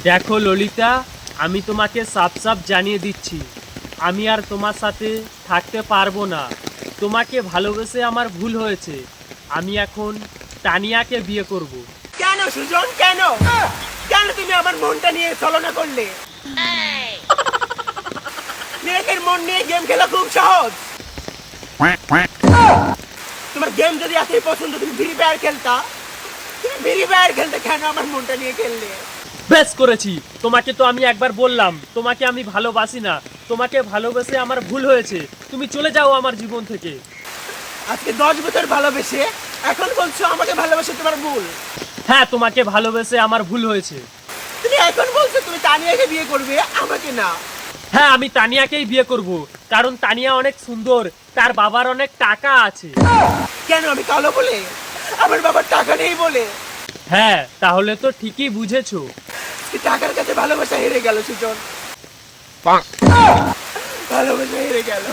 দেখো ললিতা, আমি তোমাকে সাফ সাফ জানিয়ে দিচ্ছি, আমি আর তোমার সাথে থাকতে পারবো না। তোমাকে ভালোবেসে আমার ভুল হয়েছে। আমি এখন তানিয়াকে বিয়ে করব। কেন সুজন, কেন কেন তুমি আমার মনটা নিয়ে ছলনা করলে? মেয়েদের মন নিয়ে গেম খেলা খুব সহজ। তোমার গেম যদি এতই পছন্দ, তুমি ফ্রি ফায়ার খেলতা। তুমি ফ্রি ফায়ার খেলতে কেন আমার মনটা নিয়ে খেললে? বেশ করেছি। তোমাকে তো আমি একবার বললাম তোমাকে আমি ভালোবাসি না। তোমাকে ভালোবেসে আমার ভুল হয়েছে, তুমি চলে যাও আমার জীবন থেকে। আজকে 10 বছর ভালোবেসে এখন বলছো আমাকে ভালোবাসে তোমার ভুল? হ্যাঁ, তোমাকে ভালোবেসে আমার ভুল হয়েছে। তুমি এখন বলছো তুমি তানিয়াকে বিয়ে করবে, আমাকে না? হ্যাঁ, আমি তানিয়াকেই বিয়ে করব, কারণ তানিয়া অনেক সুন্দর, তার বাবার অনেক টাকা আছে। কেন, আমি কালো বলে? আমার বাবার টাকা নেই বলে? হ্যাঁ, তাহলে তো ঠিকই বুঝেছো। এই টাকার কাছে ভালোবাসা হেরে গেল সুজন, ভালোবাসা হেরে গেল।